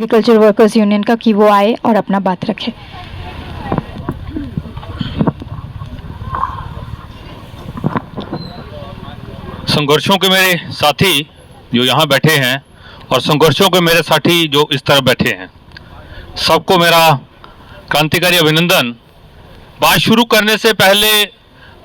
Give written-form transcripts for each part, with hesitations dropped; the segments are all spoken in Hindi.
एग्रीकल्चर वर्कर्स यूनियन का कि वो आए और अपना बात रखे। संघर्षों के मेरे साथी जो यहाँ बैठे हैं और संघर्षों के मेरे साथी जो इस तरफ बैठे हैं, सबको मेरा क्रांतिकारी अभिनंदन। बात शुरू करने से पहले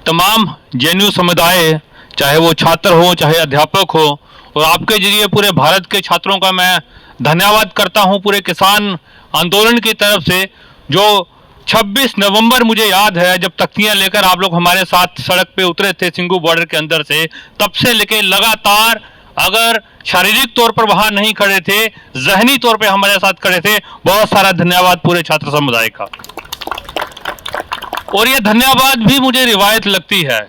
तमाम जेएनयू समुदाय, चाहे वो छात्र हो चाहे अध्यापक हो, और आपके जरिए पूरे भारत के छात्रों का मैं धन्यवाद करता हूं पूरे किसान आंदोलन की तरफ से। जो 26 नवंबर मुझे याद है जब तख्तियां लेकर आप लोग हमारे साथ सड़क पे उतरे थे सिंघू बॉर्डर के अंदर से, तब से लेके लगातार, अगर शारीरिक तौर पर वहां नहीं खड़े थे, जहनी तौर पे हमारे साथ खड़े थे। बहुत सारा धन्यवाद पूरे छात्र समुदाय का। और ये धन्यवाद भी मुझे रिवायत लगती है,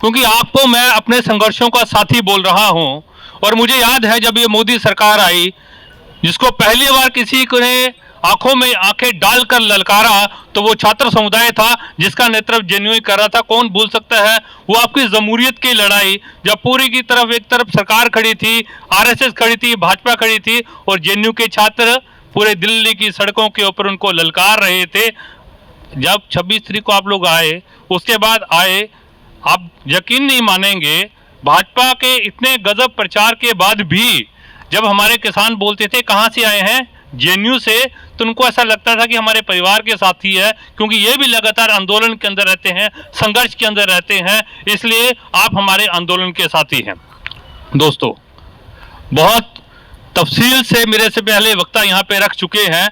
क्योंकि आपको मैं अपने संघर्षों का साथी बोल रहा हूं। और मुझे याद है जब ये मोदी सरकार आई, जिसको पहली बार किसी ने आंखों में आंखें डालकर ललकारा, तो वो छात्र समुदाय था जिसका नेतृत्व जेएनयू कर रहा था। कौन भूल सकता है वो आपकी जमहूरियत की लड़ाई, जब पूरी की तरफ एक तरफ सरकार खड़ी थी, आरएसएस खड़ी थी, भाजपा खड़ी थी, और जेएनयू के छात्र पूरे दिल्ली की सड़कों के ऊपर उनको ललकार रहे थे। जब 26 तारीख को आप लोग आए, उसके बाद आए, आप यकीन नहीं मानेंगे, भाजपा के इतने गजब प्रचार के बाद भी जब हमारे किसान बोलते थे कहाँ से आए हैं, जेएनयू से, तो उनको ऐसा लगता था कि हमारे परिवार के साथी है, क्योंकि ये भी लगातार आंदोलन के अंदर रहते हैं, संघर्ष के अंदर रहते हैं, इसलिए आप हमारे आंदोलन के साथी हैं। दोस्तों, बहुत तफसील से मेरे से पहले वक्ता यहाँ पे रख चुके हैं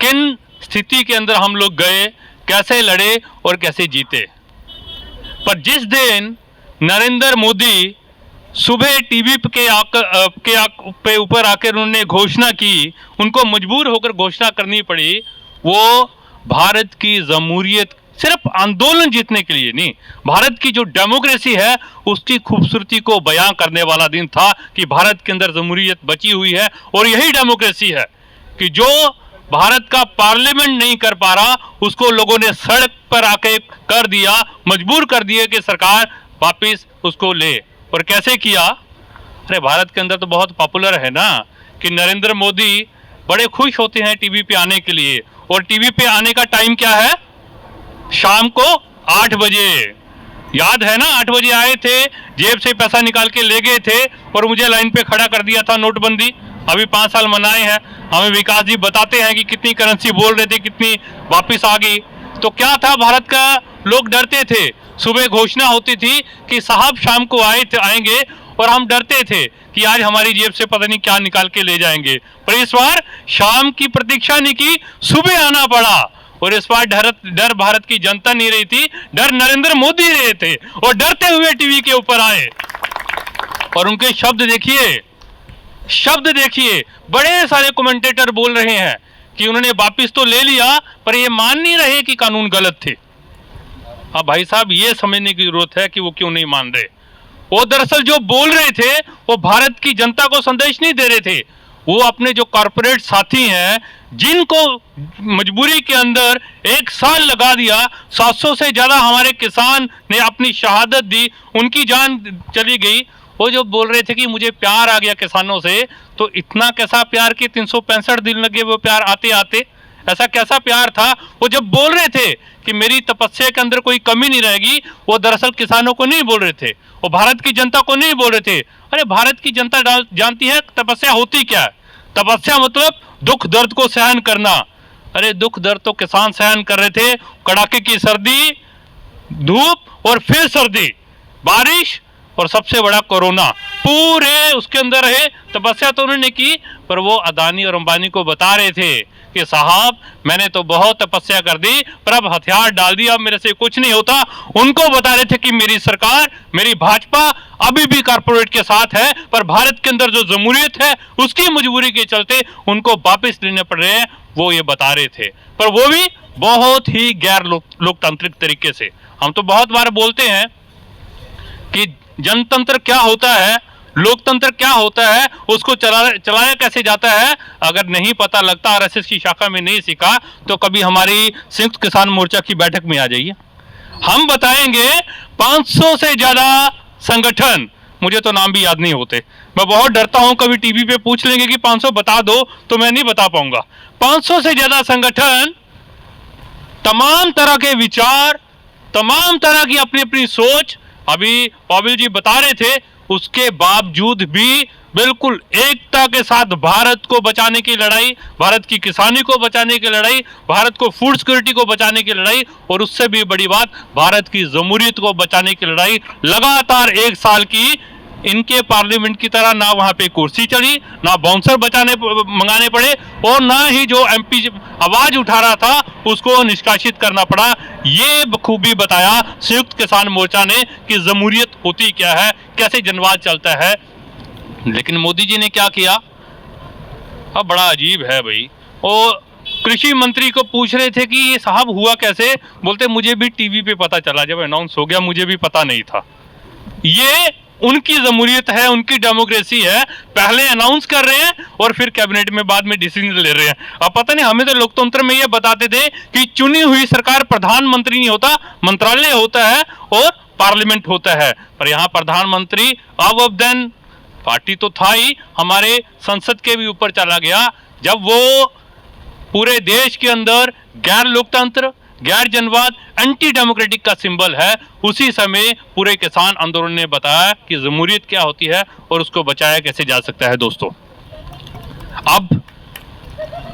किन स्थिति के अंदर हम लोग गए, कैसे लड़े और कैसे जीते। पर जिस दिन नरेंद्र मोदी सुबह टीवी पे ऊपर आकर उन्होंने घोषणा की, उनको मजबूर होकर घोषणा करनी पड़ी, वो भारत की जमहूरियत सिर्फ आंदोलन जीतने के लिए नहीं, भारत की जो डेमोक्रेसी है उसकी खूबसूरती को बयां करने वाला दिन था कि भारत के अंदर जमहूरियत बची हुई है। और यही डेमोक्रेसी है कि जो भारत का पार्लियामेंट नहीं कर पा रहा, उसको लोगों ने सड़क पर आके कर दिया, मजबूर कर दिया कि सरकार वापिस उसको ले। और कैसे किया? अरे भारत के अंदर तो बहुत पॉपुलर है ना कि नरेंद्र मोदी बड़े खुश होते हैं टीवी पे आने के लिए, और टीवी पे आने का टाइम क्या है? शाम को 8 बजे। याद है ना, 8 बजे आए थे, जेब से पैसा निकाल के ले गए थे और मुझे लाइन पे खड़ा कर दिया था। नोटबंदी अभी 5 साल मनाए हैं, हमें विकास जी बताते हैं कि कितनी करेंसी बोल रहे थे, कितनी वापस आ गई। तो क्या था, भारत का लोग डरते थे। सुबह घोषणा होती थी कि साहब शाम को आएंगे, और हम डरते थे कि आज हमारी जेब से पता नहीं क्या निकाल के ले जाएंगे। पर इस बार शाम की प्रतीक्षा नहीं की, सुबह आना पड़ा। और इस बार डर भारत की जनता नहीं रही थी, डर नरेंद्र मोदी रहे थे, और डरते हुए टीवी के ऊपर आए। और उनके शब्द देखिए, बड़े सारे कमेंटेटर बोल रहे हैं कि उन्होंने वापिस तो ले लिया, पर ये मान नहीं रहे कि कानून गलत थे। अब भाई साहब, ये समझने की जरूरत है कि वो क्यों नहीं मान रहे। वो दरअसल जो बोल रहे थे वो भारत की जनता को संदेश नहीं दे रहे थे, वो अपने जो कॉरपोरेट साथी हैं, जिनको मजबूरी के अंदर 1 साल लगा दिया, 700 से ज्यादा हमारे किसान ने अपनी शहादत दी, उनकी जान चली गई। वो जो बोल रहे थे कि मुझे प्यार आ गया किसानों से, तो इतना कैसा प्यार कि 365 दिन लगे वो प्यार आते आते। ऐसा कैसा प्यार था? वो जब बोल रहे थे कि मेरी तपस्या के अंदर कोई कमी नहीं रहेगी, वो दरअसल किसानों को नहीं बोल रहे थे, वो भारत की जनता को नहीं बोल रहे थे। अरे भारत की जनता जानती है तपस्या होती क्या है। तपस्या मतलब दुख दर्द को सहन करना। अरे दुख दर्द तो किसान सहन कर रहे थे, कड़ाके की सर्दी, धूप और फिर सर्दी, बारिश और सबसे बड़ा कोरोना, पूरे उसके अंदर रहे। तपस्या तो उन्होंने की, पर वो अदानी और अंबानी को बता रहे थे कि साहब मैंने तो बहुत तपस्या कर दी, पर अब हथियार डाल दिया, अब मेरे से कुछ नहीं होता। उनको बता रहे थे कि मेरी सरकार, मेरी भाजपा अभी भी कारपोरेट के साथ है, पर भारत के अंदर जो जमहूरियत है उसकी मजबूरी के चलते उनको वापस लेने पड़ रहे हैं, वो ये बता रहे थे। पर वो भी बहुत ही गैर लोकतांत्रिक तरीके से। हम तो बहुत बार बोलते हैं कि जनतंत्र क्या होता है, लोकतंत्र क्या होता है, उसको चलाया कैसे जाता है। अगर नहीं पता लगता, आरएसएस की शाखा में नहीं सीखा, तो कभी हमारी संयुक्त किसान मोर्चा की बैठक में आ जाइए, हम बताएंगे। 500 से ज्यादा संगठन मुझे तो नाम भी याद नहीं होते। मैं बहुत डरता हूं, कभी टीवी पे पूछ लेंगे कि 500 बता दो तो मैं नहीं बता पाऊंगा। 500 से ज्यादा संगठन, तमाम तरह के विचार, तमाम तरह की अपनी अपनी सोच, अभी पाविल जी बता रहे थे, उसके बावजूद भी बिल्कुल एकता के साथ भारत को बचाने की लड़ाई, भारत की किसानी को बचाने की लड़ाई, भारत को फूड सिक्योरिटी को बचाने की लड़ाई, और उससे भी बड़ी बात भारत की जमहूरियत को बचाने की लड़ाई लगातार 1 साल की। इनके पार्लियामेंट की तरह ना वहां पे कुर्सी चढ़ी, ना बाउंसर मंगाने पड़े, और ना ही जो एमपी आवाज उठा रहा था उसको निष्कासित करना पड़ा। ये बखूबी बताया संयुक्त किसान मोर्चा ने कि जमहूरियत होती क्या है, कैसे जनवाद चलता है। लेकिन मोदी जी ने क्या किया, अब बड़ा अजीब है भाई। और कृषि मंत्री को पूछ रहे थे कि ये साहब हुआ कैसे, बोलते मुझे भी टीवी पे पता चला, जब अनाउंस हो गया मुझे भी पता नहीं था। ये उनकी जमहूरियत है, उनकी डेमोक्रेसी है, पहले अनाउंस कर रहे हैं और फिर कैबिनेट में बाद में डिसीजन ले रहे हैं। अब पता नहीं, हमें तो लोकतंत्र में ये बताते थे कि चुनी हुई सरकार, प्रधानमंत्री नहीं होता, मंत्रालय होता है और पार्लियामेंट होता है। पर यहाँ प्रधानमंत्री अब देन पार्टी तो था ही, हमारे संसद के भी ऊपर चला गया। जब वो पूरे देश के अंदर गैर लोकतंत्र, गैर जनवाद, एंटी डेमोक्रेटिक का सिंबल है, उसी समय पूरे किसान आंदोलन ने बताया कि जमहूरियत क्या होती है और उसको बचाया कैसे जा सकता है। दोस्तों, अब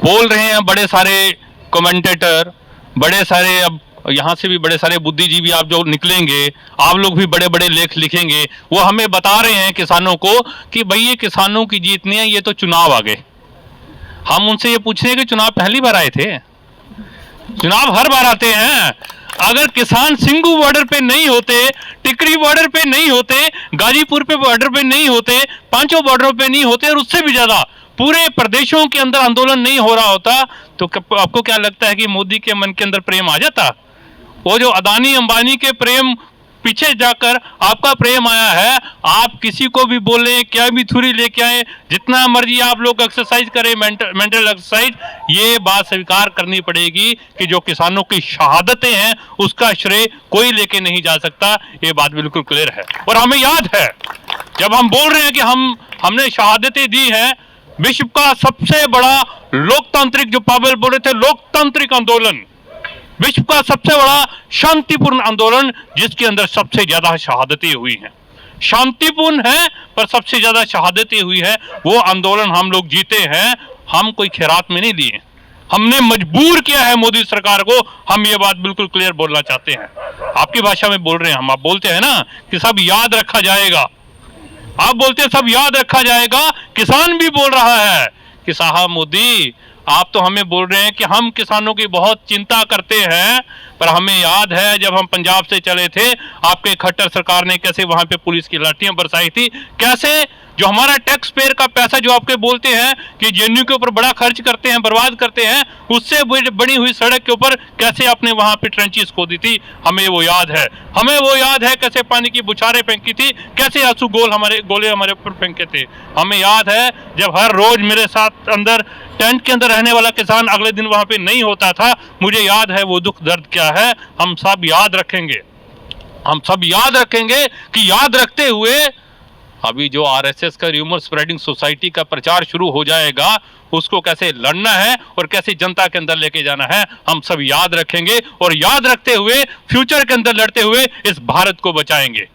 बोल रहे हैं बड़े सारे कमेंटेटर, बड़े सारे, अब यहाँ से भी बड़े सारे बुद्धिजीवी आप जो निकलेंगे, आप लोग भी बड़े बड़े लेख लिखेंगे, वो हमें बता रहे हैं किसानों को कि भाई ये किसानों की जीत नहीं है, ये तो चुनाव आ गए। हम उनसे ये पूछ रहे हैं कि चुनाव पहली बार आए थे? चुनाव हर बार आते हैं। अगर किसान सिंगू बॉर्डर पे नहीं होते, टिकरी बॉर्डर पे नहीं होते, गाजीपुर पे बॉर्डर पे नहीं होते, पांचों बॉर्डरों पे नहीं होते, और उससे भी ज्यादा पूरे प्रदेशों के अंदर आंदोलन नहीं हो रहा होता, तो आपको क्या लगता है कि मोदी के मन के अंदर प्रेम आ जाता? वो जो अदानी अंबानी के प्रेम पीछे जाकर आपका प्रेम आया है। आप किसी को भी बोले, क्या भी थ्योरी लेके आए, जितना मर्जी आप लोग एक्सरसाइज करें, मेंटल एक्सरसाइज, ये बात स्वीकार करनी पड़ेगी कि जो किसानों की शहादतें हैं उसका श्रेय कोई लेके नहीं जा सकता। ये बात बिल्कुल क्लियर है। और हमें याद है, जब हम बोल रहे हैं कि हमने शहादतें दी हैं, विश्व का सबसे बड़ा लोकतांत्रिक, जो पावेल बोल रहे थे, लोकतांत्रिक आंदोलन, विश्व का सबसे बड़ा शांतिपूर्ण आंदोलन, जिसके अंदर सबसे ज्यादा शहादतें हुई हैं, शांतिपूर्ण है पर सबसे ज्यादा शहादतें हुई है, वो आंदोलन हम लोग जीते हैं। हम कोई खैरात में नहीं लिए, हमने मजबूर किया है मोदी सरकार को। हम ये बात बिल्कुल क्लियर बोलना चाहते हैं, आपकी भाषा में बोल रहे हैं हम। आप बोलते हैं ना कि सब याद रखा जाएगा, आप बोलते हैं सब याद रखा जाएगा। किसान भी बोल रहा है कि साहब मोदी, आप तो हमें बोल रहे हैं कि हम किसानों की बहुत चिंता करते हैं, पर हमें याद है जब हम पंजाब से चले थे, आपके खट्टर सरकार ने कैसे वहां पे पुलिस की लाठियां बरसाई थी, कैसे जो हमारा टैक्स पेयर का पैसा जो आपके बोलते हैं कि जेएनयू के ऊपर बड़ा खर्च करते हैं, बर्बाद करते हैं, उससे बनी हुई सड़क के ऊपर कैसे आपने वहां पे ट्रेंचेस खोदी थी, हमें वो याद है। हमें वो याद है कैसे पानी की बुछारें फेंकी थी, कैसे आंसू गोले हमारे ऊपर फेंके थे। हमें याद है जब हर रोज मेरे साथ अंदर टेंट के अंदर रहने वाला किसान अगले दिन वहां पे नहीं होता था। मुझे याद है वो दुख दर्द क्या है। हम सब याद रखेंगे, हम सब याद रखेंगे कि याद रखते हुए अभी जो आरएसएस का र्यूमर स्प्रेडिंग सोसाइटी का प्रचार शुरू हो जाएगा, उसको कैसे लड़ना है और कैसे जनता के अंदर लेके जाना है, हम सब याद रखेंगे। और याद रखते हुए फ्यूचर के अंदर लड़ते हुए इस भारत को बचाएंगे।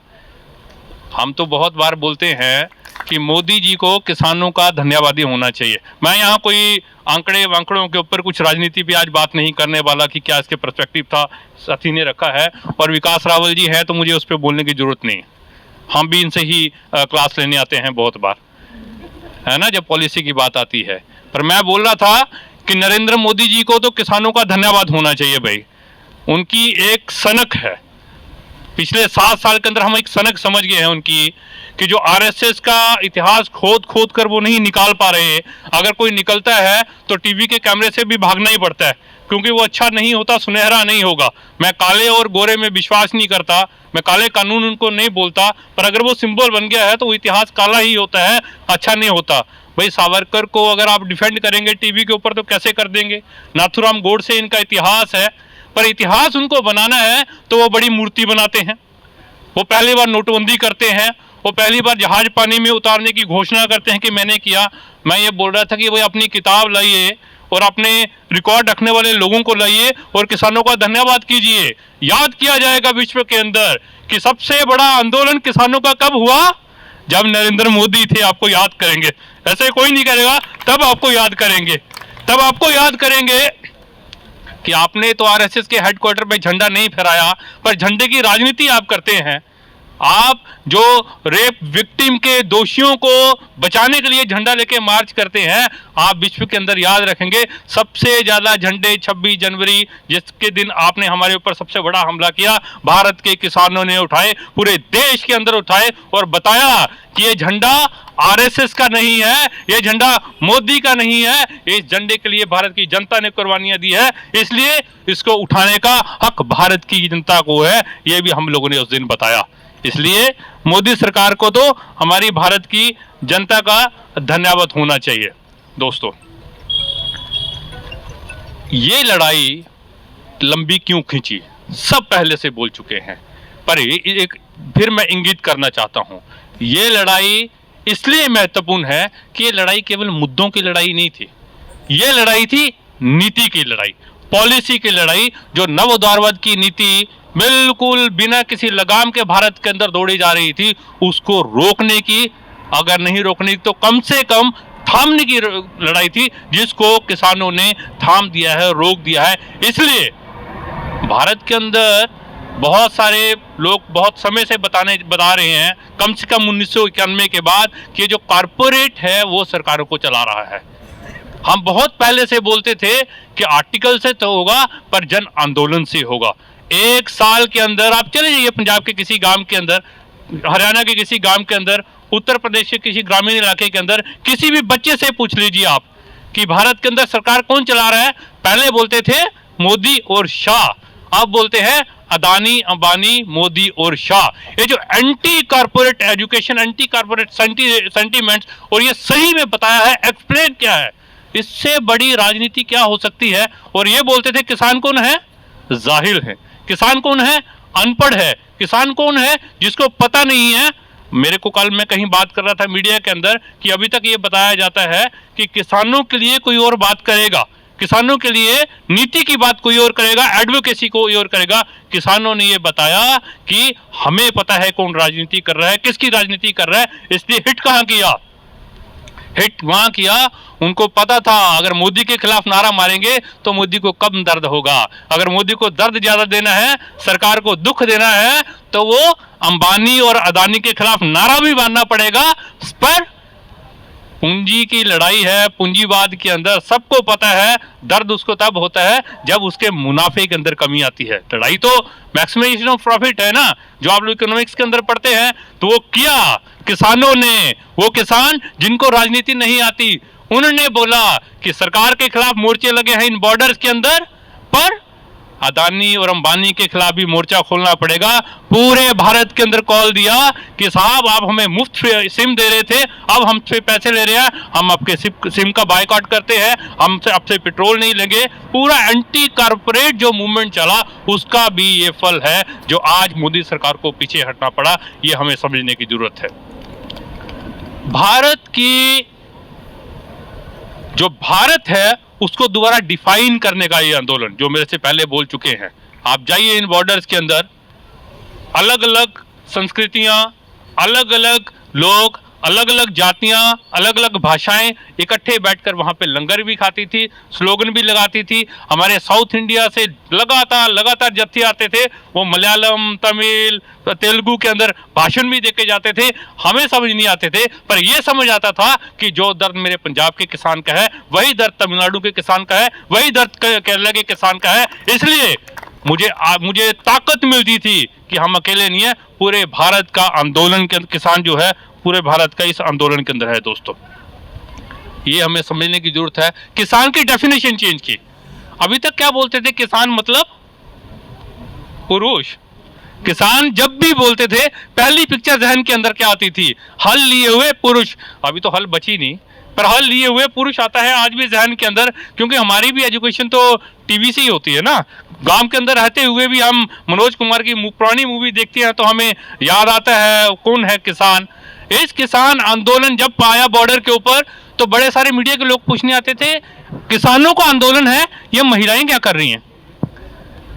हम तो बहुत बार बोलते हैं कि मोदी जी को किसानों का धन्यवादी होना चाहिए। मैं यहाँ कोई आंकड़ों के ऊपर कुछ राजनीति पे आज बात नहीं करने वाला कि क्या इसके पर्सपेक्टिव था, साथी ने रखा है, और विकास रावल जी है तो मुझे उस पर बोलने की जरूरत नहीं। हम भी इनसे ही क्लास लेने आते हैं बहुत बार, है ना, जब पॉलिसी की बात आती है। पर मैं बोल रहा था कि नरेंद्र मोदी जी को तो किसानों का धन्यवाद होना चाहिए भाई। उनकी एक सनक है, पिछले 7 साल के अंदर हम एक सनक समझ गए हैं उनकी, कि जो आरएसएस का इतिहास खोद कर वो नहीं निकाल पा रहे। अगर कोई निकलता है तो टीवी के कैमरे से भी भागना ही पड़ता है, क्योंकि वो अच्छा नहीं होता, सुनहरा नहीं होगा। मैं काले और गोरे में विश्वास नहीं करता, मैं काले कानून उनको नहीं बोलता, पर अगर वो सिंबल बन गया है तो वो इतिहास काला ही होता है, अच्छा नहीं होता। भाई सावरकर को अगर आप डिफेंड करेंगे टीवी के ऊपर तो कैसे कर देंगे। नाथूराम गोडसे इनका इतिहास है, पर इतिहास उनको बनाना है तो वो बड़ी मूर्ति बनाते हैं। वो पहली बार नोटबंदी करते हैं वो पहली बार जहाज पानी में उतारने की घोषणा करते हैं कि मैंने किया। मैं ये बोल रहा था कि वो अपनी किताब लाइए और अपने रिकॉर्ड रखने वाले लोगों को लाइए और किसानों का धन्यवाद कीजिए। याद किया जाएगा विश्व के अंदर कि सबसे बड़ा आंदोलन किसानों का कब हुआ, जब नरेंद्र मोदी थे। आपको याद करेंगे, ऐसे कोई नहीं करेगा, तब आपको याद करेंगे, तब आपको याद करेंगे कि आपने तो आरएसएस के हेडक्वार्टर पे झंडा नहीं फहराया, पर झंडे की राजनीति आप करते हैं। आप जो रेप विक्टिम के दोषियों को बचाने के लिए झंडा लेके मार्च करते हैं, आप विश्व के अंदर याद रखेंगे सबसे ज्यादा झंडे 26 जनवरी जिसके दिन आपने हमारे ऊपर सबसे बड़ा हमला किया, भारत के किसानों ने उठाए, पूरे देश के अंदर उठाए और बताया कि ये झंडा आरएसएस का नहीं है, ये झंडा मोदी का नहीं है, इस झंडे के लिए भारत की जनता ने कुर्बानियां दी है, इसलिए इसको उठाने का हक भारत की जनता को है। ये भी हम लोगों ने उस दिन बताया। इसलिए मोदी सरकार को तो हमारी भारत की जनता का धन्यवाद होना चाहिए। दोस्तों, ये लड़ाई लंबी क्यों खींची, सब पहले से बोल चुके हैं, पर एक फिर मैं इंगित करना चाहता हूं। ये लड़ाई इसलिए महत्वपूर्ण है कि ये लड़ाई केवल मुद्दों की लड़ाई नहीं थी, ये लड़ाई थी नीति की लड़ाई, पॉलिसी की लड़ाई। जो नव उदारवाद की नीति बिल्कुल बिना किसी लगाम के भारत के अंदर दौड़ी जा रही थी, उसको रोकने की, अगर नहीं रोकने की तो कम से कम थामने की लड़ाई थी, जिसको किसानों ने थाम दिया है, रोक दिया है। इसलिए भारत के अंदर बहुत सारे लोग बहुत समय से बता रहे हैं, कम से कम 1991 के बाद, कि जो कारपोरेट है वो सरकारों को चला रहा है। हम बहुत पहले से बोलते थे कि आर्टिकल से तो होगा, पर जन आंदोलन से होगा। एक साल के अंदर आप चले जाइए पंजाब के किसी गांव के अंदर, हरियाणा के किसी गांव के अंदर, उत्तर प्रदेश के किसी ग्रामीण इलाके के अंदर, किसी भी बच्चे से पूछ लीजिए आप कि भारत के अंदर सरकार कौन चला रहा है। पहले बोलते थे मोदी और शाह, अब बोलते हैं अदानी, अंबानी, मोदी और शाह। ये जो anti corporate education, anti corporate sentiments, और ये सही में बताया है, एक्सप्लेन क्या है, इससे बड़ी राजनीति क्या हो सकती है। और ये बोलते थे किसान कौन है, जाहिल है। किसान कौन है, अनपढ़ है। किसान कौन है, जिसको पता नहीं है। मेरे को कल मैं कहीं बात कर रहा था मीडिया के अंदर कि अभी तक ये बताया जाता है कि किसानों के लिए कोई और बात करेगा, किसानों के लिए नीति की बात कोई और करेगा, एडवोकेसी कोई और करेगा। किसानों ने ये बताया कि हमें पता है कौन राजनीति कर रहा है, किसकी राजनीति कर रहा है। इसलिए हिट कहां किया, हिट वहां किया, उनको पता था अगर मोदी के खिलाफ नारा मारेंगे तो मोदी को कम दर्द होगा। अगर मोदी को दर्द ज्यादा देना है, सरकार को दुख देना है, तो वो अंबानी और अदानी के खिलाफ नारा भी मारना पड़ेगा। पर पूंजी की लड़ाई है, पूंजीवाद के अंदर सबको पता है दर्द उसको तब होता है जब उसके मुनाफे के अंदर कमी आती है। लड़ाई तो मैक्सिमाइजेशन ऑफ प्रॉफिट है ना, जो आप लोग इकोनॉमिक्स के अंदर पढ़ते हैं। तो वो किया किसानों ने, वो किसान जिनको राजनीति नहीं आती, उन्होंने बोला कि सरकार के खिलाफ मोर्चे लगे हैं इन बॉर्डर्स के अंदर, पर अदानी और अंबानी के खिलाफ भी मोर्चा खोलना पड़ेगा। पूरे भारत के अंदर कॉल दिया कि साहब आप हमें मुफ्त सिम दे रहे थे, अब हमसे पैसे ले रहे हैं, हम आपके सिम का बायकॉट करते हैं, हमसे आपसे पेट्रोल नहीं लेंगे। पूरा एंटी कारपोरेट जो मूवमेंट चला, उसका भी ये फल है जो आज मोदी सरकार को पीछे हटना पड़ा। ये हमें समझने की जरूरत है। भारत की जो भारत है उसको दोबारा डिफाइन करने का ये आंदोलन, जो मेरे से पहले बोल चुके हैं। आप जाइए इन बॉर्डर्स के अंदर, अलग अलग संस्कृतियां, अलग अलग लोग, अलग अलग जातियां, अलग अलग भाषाएं इकट्ठे बैठकर वहां पे लंगर भी खाती थी, स्लोगन भी लगाती थी। हमारे साउथ इंडिया से लगातार जत्थे आते थे, वो मलयालम, तमिल, तेलुगु के अंदर भाषण भी देके जाते थे। हमें समझ नहीं आते थे, पर यह समझ आता था कि जो दर्द मेरे पंजाब के किसान का है, वही दर्द तमिलनाडु के किसान का है, वही दर्द केरला के किसान का है। इसलिए मुझे ताकत मिलती थी कि हम अकेले नहीं है, पूरे भारत का आंदोलन के किसान जो है, पूरे भारत का इस आंदोलन के अंदर है। दोस्तों, ये हमें समझने की जरूरत है। किसान की डेफिनेशन चेंज की। अभी तक क्या बोलते थे, किसान मतलब पुरुष। किसान जब भी बोलते थे, पहली पिक्चर जहन के अंदर क्या आती थी, हल लिए हुए पुरुष। अभी तो हल बची नहीं, प्रहल लिए हुए पुरुष आता है आज भी जहन के अंदर, क्योंकि हमारी भी एजुकेशन तो टीवी से ही होती है ना। गांव के अंदर रहते हुए भी हम मनोज कुमार की पुरानी मूवी देखते हैं तो हमें याद आता है कौन है किसान। इस किसान आंदोलन जब आया बॉर्डर के ऊपर तो बड़े सारे मीडिया के लोग पूछने आते थे किसानों का आंदोलन है, ये महिलाएं क्या कर रही हैं।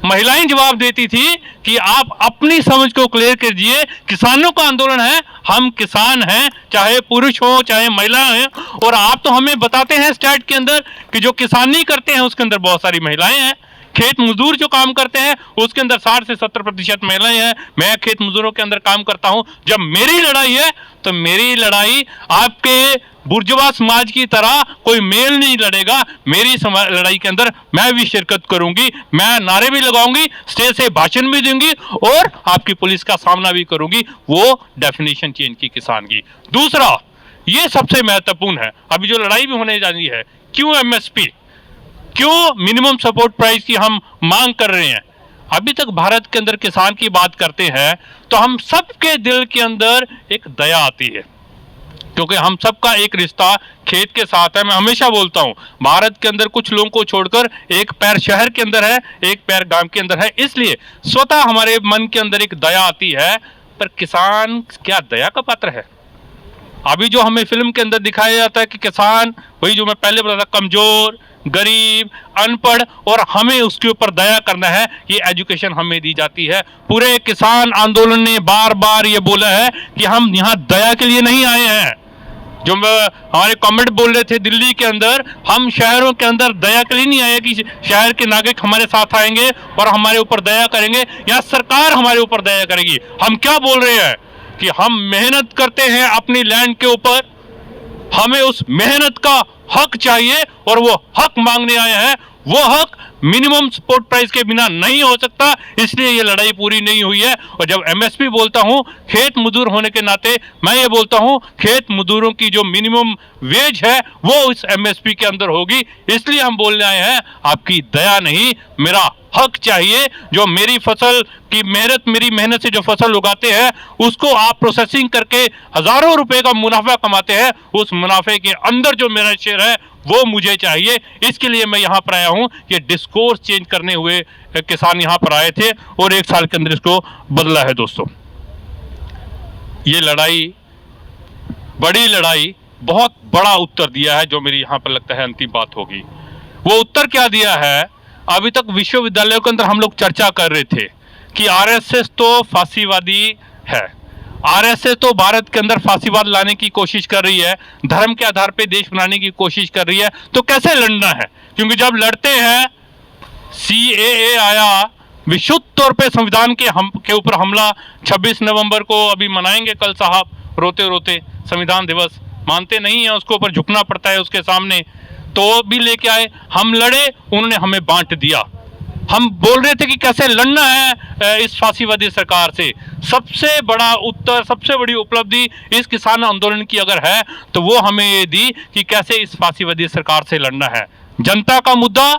महिलाएं जवाब देती थी कि आप अपनी समझ को क्लियर कीजिए, किसानों का आंदोलन है, हम किसान हैं, चाहे पुरुष हो चाहे महिला हैं। और आप तो हमें बताते हैं स्टेट के अंदर कि जो किसानी करते हैं उसके अंदर बहुत सारी महिलाएं हैं। खेत मजदूर जो काम करते हैं उसके अंदर 60 से 70% महिलाएं हैं। मैं खेत मजदूरों के अंदर काम करता हूं। जब मेरी लड़ाई है तो मेरी लड़ाई आपके बुर्जुआ समाज की तरह कोई मेल नहीं लड़ेगा। मेरी लड़ाई के अंदर मैं भी शिरकत करूंगी, मैं नारे भी लगाऊंगी, स्टेज से भाषण भी दूंगी और आपकी पुलिस का सामना भी करूंगी। वो डेफिनेशन चेंज की किसान की। दूसरा, ये सबसे महत्वपूर्ण है, अभी जो लड़ाई भी होने जा रही है, क्यों एमएसपी, क्यों मिनिमम सपोर्ट प्राइस की हम मांग कर रहे हैं। अभी तक भारत के अंदर किसान की बात करते हैं तो हम सबके दिल के अंदर एक दया आती है, क्योंकि हम सबका एक रिश्ता खेत के साथ है। मैं हमेशा बोलता हूं भारत के अंदर कुछ लोगों को छोड़कर एक पैर शहर के अंदर है, एक पैर गांव के अंदर है, इसलिए स्वतः हमारे मन के अंदर एक दया आती है। पर किसान क्या दया का पात्र है? अभी जो हमें फिल्म के अंदर दिखाया जाता है कि किसान वही जो मैं पहले बोला था, कमजोर, गरीब, अनपढ़, और हमें उसके ऊपर दया करना है, ये एजुकेशन हमें दी जाती है। पूरे किसान आंदोलन ने बार बार ये बोला है कि हम यहाँ दया के लिए नहीं आए हैं। जो हमारे कमेंट बोल रहे थे दिल्ली के अंदर, हम शहरों के अंदर दया के लिए नहीं आए कि शहर के नागरिक हमारे साथ आएंगे और हमारे ऊपर दया करेंगे या सरकार हमारे ऊपर दया करेगी। हम क्या बोल रहे हैं कि हम मेहनत करते हैं अपनी लैंड के ऊपर, हमें उस मेहनत का हक चाहिए और वो हक मांगने आए हैं। वो हक मिनिमम सपोर्ट प्राइस के बिना नहीं हो सकता, इसलिए ये लड़ाई पूरी नहीं हुई है। और जब एमएसपी बोलता हूं खेत मजदूर होने के नाते मैं ये बोलता हूं खेत मजदूरों की जो मिनिमम वेज है वो इस एमएसपी के अंदर होगी। इसलिए हम बोलने आए हैं आपकी दया नहीं, मेरा हक चाहिए। जो मेरी फसल की मेहनत, मेरी मेहनत से जो फसल उगाते हैं उसको आप प्रोसेसिंग करके हजारों रुपए का मुनाफा कमाते हैं, उस मुनाफे के अंदर जो मेरा शेयर है वो मुझे चाहिए। इसके लिए मैं यहाँ पर आया हूँ। ये डिस्कोर्स चेंज करने हुए किसान यहाँ पर आए थे और 1 साल के अंदर इसको बदला है। दोस्तों, ये लड़ाई, बड़ी लड़ाई, बहुत बड़ा उत्तर दिया है, जो मेरी यहाँ पर लगता है अंतिम बात होगी। वो उत्तर क्या दिया है? अभी तक विश्वविद्यालयों के अंदर हम लोग चर्चा कर रहे थे कि आरएसएस तो फांसीवादी है, आरएसएस तो भारत के अंदर फांसीवाद लाने की कोशिश कर रही है, धर्म के आधार पे देश बनाने की कोशिश कर रही है। तो कैसे लड़ना है? क्योंकि जब लड़ते हैं, सीएए आया, विशुद्ध तौर पे संविधान के ऊपर हमला, 26 नवंबर को अभी मनाएंगे कल साहब, रोते रोते संविधान दिवस, मानते नहीं है, उसके ऊपर झुकना पड़ता है उसके सामने। तो भी लेके आए, हम लड़े, उन्होंने हमें बांट दिया। हम बोल रहे थे कि कैसे लड़ना है इस फांसीवादी सरकार से। सबसे बड़ा उत्तर, सबसे बड़ी उपलब्धि इस किसान आंदोलन की अगर है तो वो हमें ये दी कि कैसे इस फांसीवादी सरकार से लड़ना है। जनता का मुद्दा,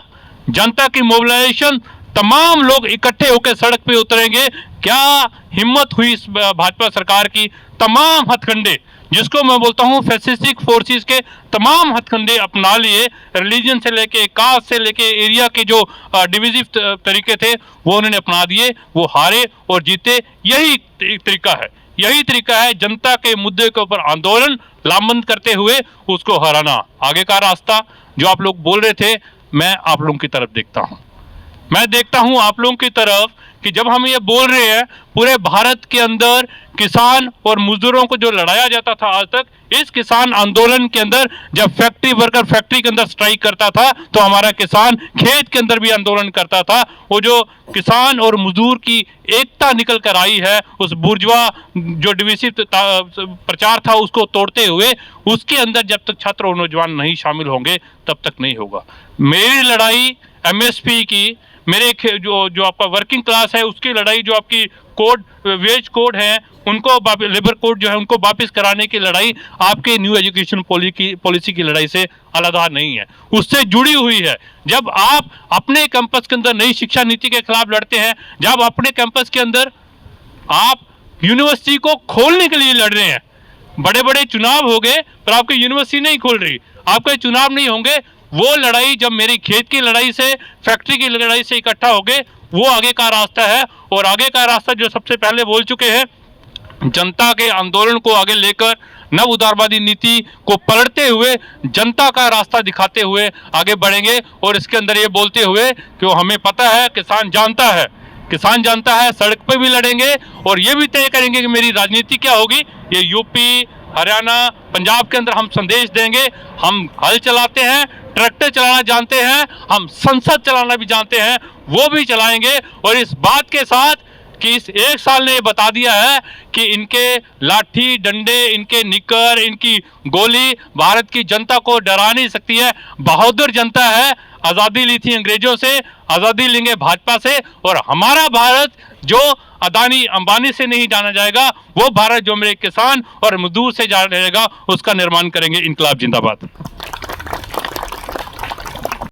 जनता की मोबिलाइजेशन, तमाम लोग इकट्ठे होकर सड़क पे उतरेंगे। क्या हिम्मत हुई इस भाजपा सरकार की, तमाम हथकंडे, जिसको मैं बोलता हूं फैसिस्टिक फोर्सेस के तमाम हथकंडे अपना लिए। रिलीजन से लेके, कास्ट से लेके, एरिया के जो डिविजिव तरीके थे वो उन्होंने अपना दिए। वो हारे और जीते। यही तरीका है, यही तरीका है जनता के मुद्दे के ऊपर आंदोलन लामबंद करते हुए उसको हराना। आगे का रास्ता जो आप लोग बोल रहे थे, मैं आप लोगों की तरफ देखता हूं, मैं देखता हूं आप लोगों की तरफ कि जब हम ये बोल रहे हैं पूरे भारत के अंदर किसान और मजदूरों को जो लड़ाया जाता था आज तक, इस किसान आंदोलन के अंदर जब फैक्ट्री वर्कर फैक्ट्री के अंदर स्ट्राइक करता था तो हमारा किसान खेत के अंदर भी आंदोलन करता था। वो जो किसान और मजदूर की एकता निकल कर आई है, उस बुर्जुआ जो डिविसिव प्रचार था उसको तोड़ते हुए, उसके अंदर जब तक छात्र और नौजवान नहीं शामिल होंगे तब तक नहीं होगा। मेरी लड़ाई एमएसपी की, मेरे जो आपका वर्किंग क्लास है उसकी लड़ाई, जो आपकी कोड, वेज कोड है उनको, लेबर कोड जो है उनको वापस कराने की लड़ाई आपके न्यू एजुकेशन पॉलिसी की लड़ाई से अलग नहीं है, उससे जुड़ी हुई है। जब आप अपने कैंपस के अंदर नई शिक्षा नीति के खिलाफ लड़ते हैं, जब अपने कैंपस के अंदर आप यूनिवर्सिटी को खोलने के लिए लड़ रहे हैं, बड़े बड़े चुनाव हो गए पर आपकी यूनिवर्सिटी नहीं खोल रही, आपके चुनाव नहीं होंगे, वो लड़ाई जब मेरी खेत की लड़ाई से, फैक्ट्री की लड़ाई से इकट्ठा होंगे, वो आगे का रास्ता है। और आगे का रास्ता जो सबसे पहले बोल चुके हैं, जनता के आंदोलन को आगे लेकर नव उदारवादी नीति को पलटते हुए जनता का रास्ता दिखाते हुए आगे बढ़ेंगे। और इसके अंदर ये बोलते हुए कि हमें पता है, किसान जानता है, सड़क पे भी लड़ेंगे और ये भी तय करेंगे कि मेरी राजनीति क्या होगी। ये यूपी, हरियाणा, पंजाब के अंदर हम संदेश देंगे, हम हल चलाते हैं, ट्रैक्टर चलाना जानते हैं, हम संसद चलाना भी जानते हैं, वो भी चलाएंगे। और इस बात के साथ कि इस एक साल ने बता दिया है कि इनके लाठी डंडे, इनके निकर, इनकी गोली भारत की जनता को डरा नहीं सकती है। बहादुर जनता है, आज़ादी ली थी अंग्रेजों से, आज़ादी लेंगे भाजपा से। और हमारा भारत जो अदानी अंबानी से नहीं जाना जाएगा, वो भारत जो मेरे किसान और मजदूर से जाना जाएगा, उसका निर्माण करेंगे। इनकलाब जिंदाबाद।